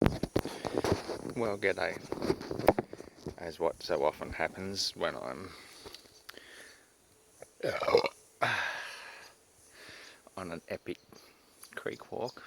Well, g'day. As what so often happens when I'm on an epic creek walk,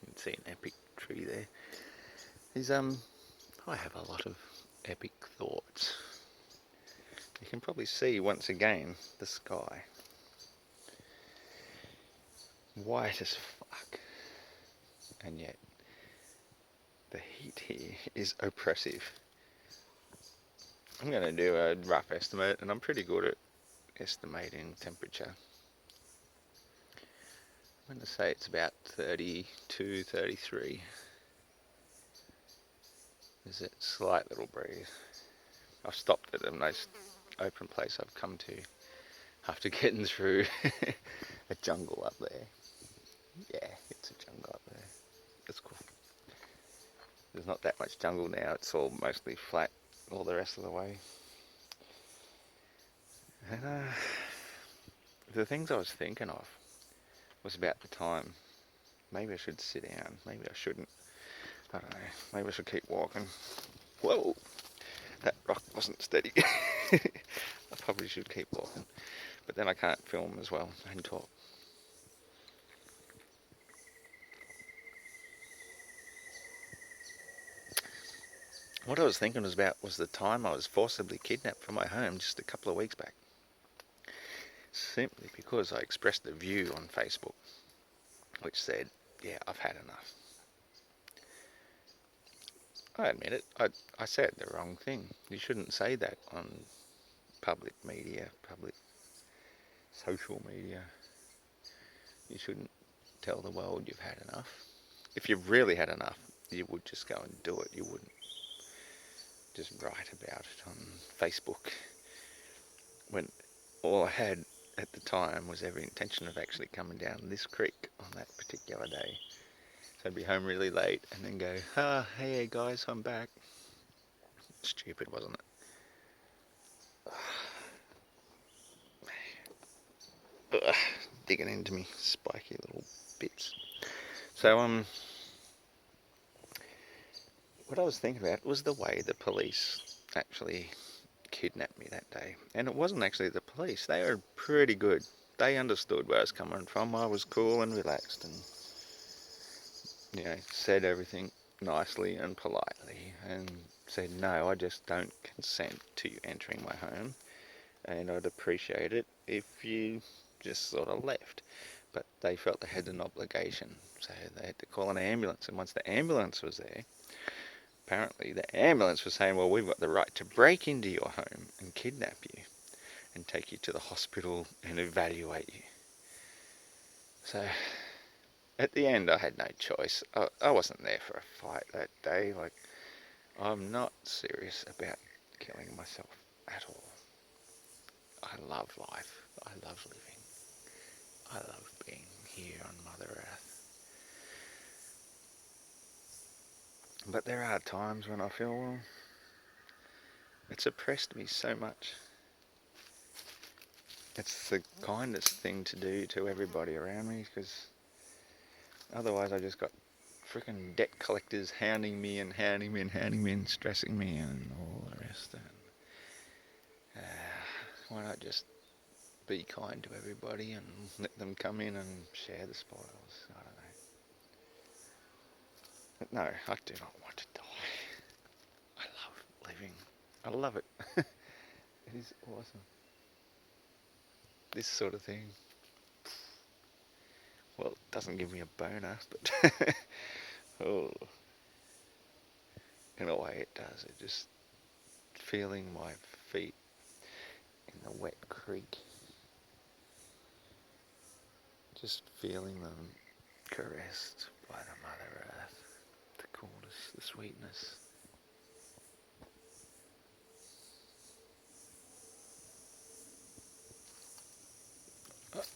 you can see an epic tree there, is I have a lot of epic thoughts. You can probably see once again the sky. White as fuck. And yet the heat here is oppressive. I'm going to do a rough estimate, and I'm pretty good at estimating temperature. I'm going to say it's about 32, 33. There's a slight little breeze. I've stopped at a nice open place I've come to after getting through a jungle up there. Yeah, it's a jungle up there. It's cool. There's not that much jungle now. It's all mostly flat all the rest of the way. And the things I was thinking of was about the time. Maybe I should sit down. Maybe I shouldn't. I don't know. Maybe I should keep walking. Whoa! That rock wasn't steady. I probably should keep walking. But then I can't film as well and talk. What I was thinking was the time I was forcibly kidnapped from my home just a couple of weeks back. Simply because I expressed a view on Facebook which said, yeah, I've had enough. I admit it, I said the wrong thing. You shouldn't say that on public media, public social media. You shouldn't tell the world you've had enough. If you've really had enough, you would just go and do it. You wouldn't just write about it on Facebook when all I had at the time was every intention of actually coming down this creek on that particular day. So I'd be home really late and then go, hey guys, I'm back. Stupid, wasn't it? Ugh, digging into me spiky little bits. So what I was thinking about was the way the police actually kidnapped me that day. And it wasn't actually the police. They were pretty good. They understood where I was coming from. I was cool and relaxed and, said everything nicely and politely and said, no, I just don't consent to you entering my home, and I'd appreciate it if you just sort of left. But they felt they had an obligation, so they had to call an ambulance. And once the ambulance was there, apparently the ambulance was saying, well, we've got the right to break into your home and kidnap you and take you to the hospital and evaluate you. So at the end, I had no choice. I wasn't there for a fight that day. Like, I'm not serious about killing myself at all. I love life. I love living. I love being here on Mother Earth. But there are times when I feel, well, it's oppressed me so much. It's the kindest thing to do to everybody around me, because otherwise I just got freaking debt collectors hounding me and hounding me and hounding me and stressing me and all the rest. And why not just be kind to everybody and let them come in and share the spoils? I don't know. But no, I do not want to die. I love living. I love it. It is awesome. This sort of thing. Well, it doesn't give me a boner, but oh, in a way it does. It just feeling my feet in the wet creek. Just feeling them caressed by the Mother Earth. The coolness, the sweetness.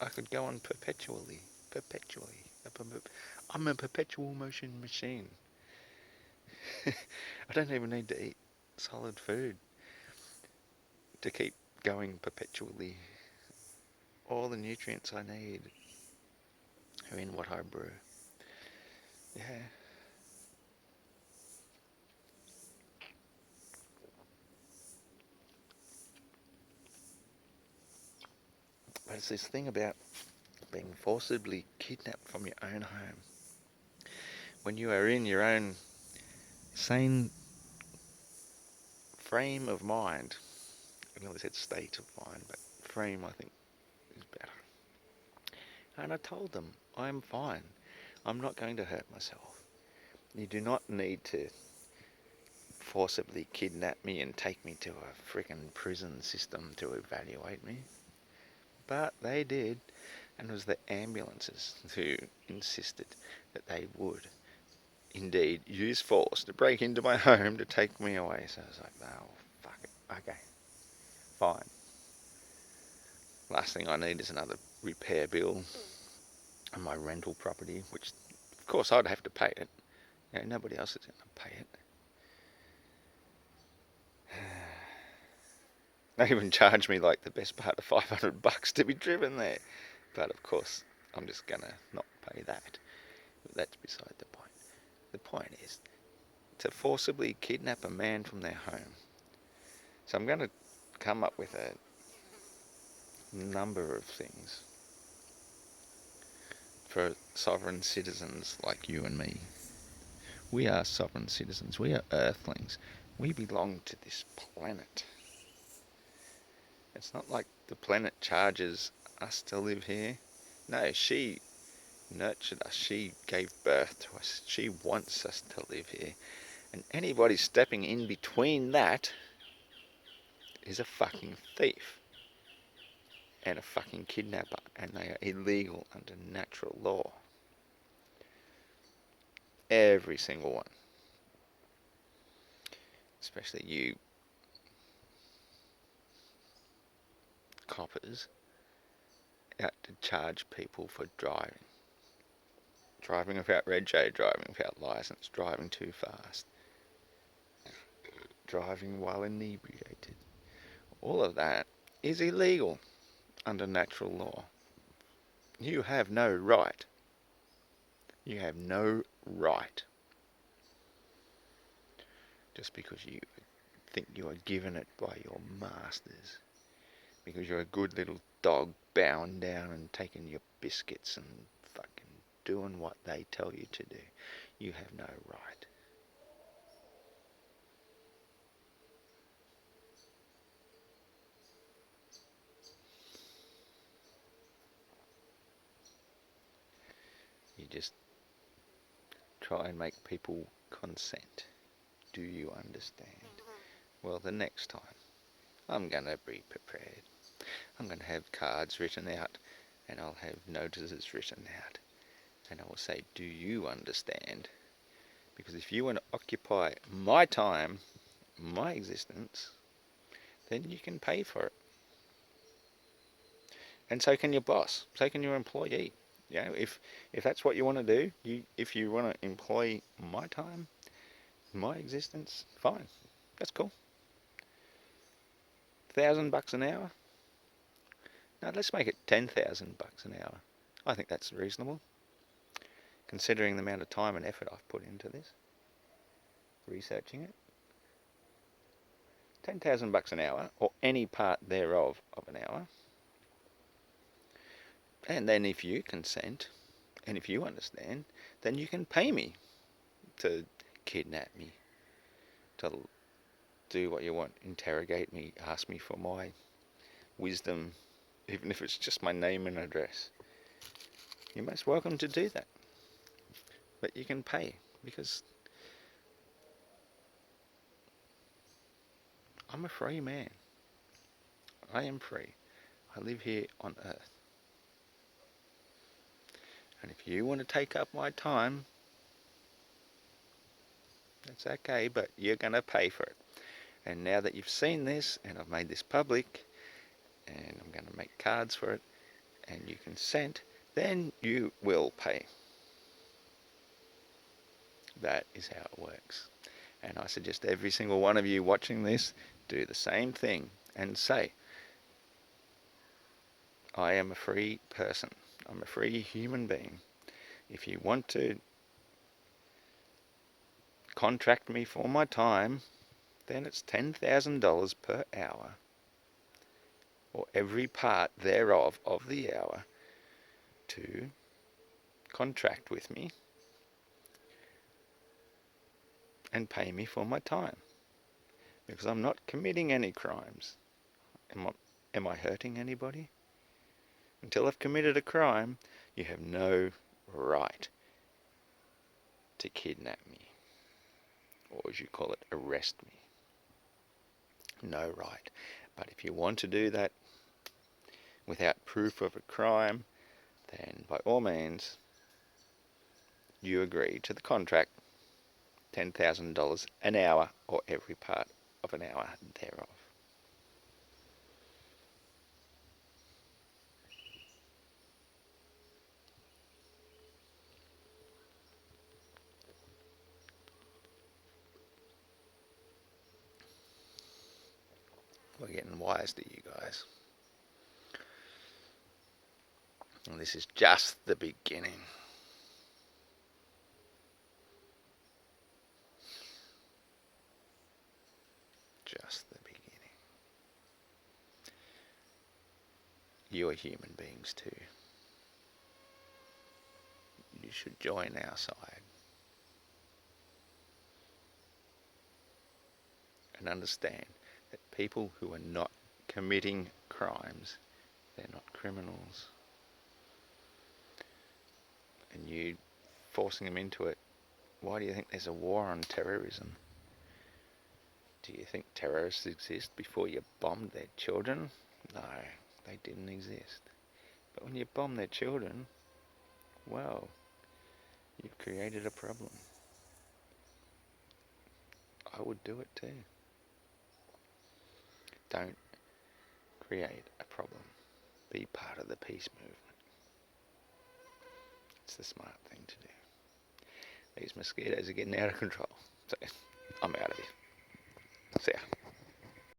I could go on perpetually. Perpetually. I'm a perpetual motion machine. I don't even need to eat solid food to keep going perpetually. All the nutrients I need are in what I brew. Yeah. But it's this thing about being forcibly kidnapped from your own home. When you are in your own sane frame of mind, I nearly said state of mind, but frame I think is better. And I told them, I'm fine. I'm not going to hurt myself. You do not need to forcibly kidnap me and take me to a frickin' prison system to evaluate me. But they did, and it was the ambulances who insisted that they would indeed use force to break into my home to take me away. So I was like, oh, fuck it. Okay, fine. Last thing I need is another repair bill on my rental property, which of course I'd have to pay it. You know, nobody else is going to pay it. They even charge me like the best part of $500 to be driven there. But of course, I'm just going to not pay that. But that's beside the point. The point is to forcibly kidnap a man from their home. So I'm going to come up with a number of things for sovereign citizens like you and me. We are sovereign citizens. We are earthlings. We belong to this planet. It's not like the planet charges us to live here. No, she nurtured us. She gave birth to us. She wants us to live here. And anybody stepping in between that is a fucking thief and a fucking kidnapper, and they are illegal under natural law. Every single one. Especially you coppers out to charge people for driving. Driving without rego, driving without license, driving too fast, driving while inebriated. All of that is illegal under natural law. You have no right. You have no right. Just because you think you are given it by your masters. Because you're a good little dog bowing down and taking your biscuits and fucking doing what they tell you to do. You have no right. You just try and make people consent. Do you understand? Well, the next time, I'm going to be prepared. I'm going to have cards written out, and I'll have notices written out. And I will say, do you understand? Because if you want to occupy my time, my existence, then you can pay for it. And so can your boss. So can your employee. You know, if that's what you want to do, if you want to employ my time, my existence, fine. That's cool. $1,000 an hour? No, let's make it $10,000 an hour. I think that's reasonable, considering the amount of time and effort I've put into this, researching it. $10,000 an hour, or any part thereof of an hour. And then if you consent, and if you understand, then you can pay me to kidnap me, to do what you want, interrogate me, ask me for my wisdom, even if it's just my name and address. You're most welcome to do that. But you can pay, because I'm a free man. I am free. I live here on Earth. And if you want to take up my time, that's okay, but you're going to pay for it. And now that you've seen this, and I've made this public, and I'm going to make cards for it, and you consent, then you will pay. That is how it works. And I suggest every single one of you watching this do the same thing and say, I am a free person. I'm a free human being. If you want to contract me for my time, then it's $10,000 per hour. or every part thereof of the hour to contract with me and pay me for my time, because I'm not committing any crimes. Am I hurting anybody? Until I've committed a crime, you have no right to kidnap me, or as you call it, arrest me. No right. But if you want to do that without proof of a crime, then by all means, you agree to the contract, $10,000 an hour, or every part of an hour thereof. We're getting wise to you guys. And this is just the beginning. Just the beginning. You are human beings too. You should join our side and understand that people who are not committing crimes, they're not criminals. And you forcing them into it, why do you think there's a war on terrorism? Do you think terrorists exist before you bombed their children? No, they didn't exist. But when you bomb their children, well, you've created a problem. I would do it too. Don't create a problem. Be part of the peace movement. It's the smart thing to do. These mosquitoes are getting out of control. So, I'm out of here. See ya.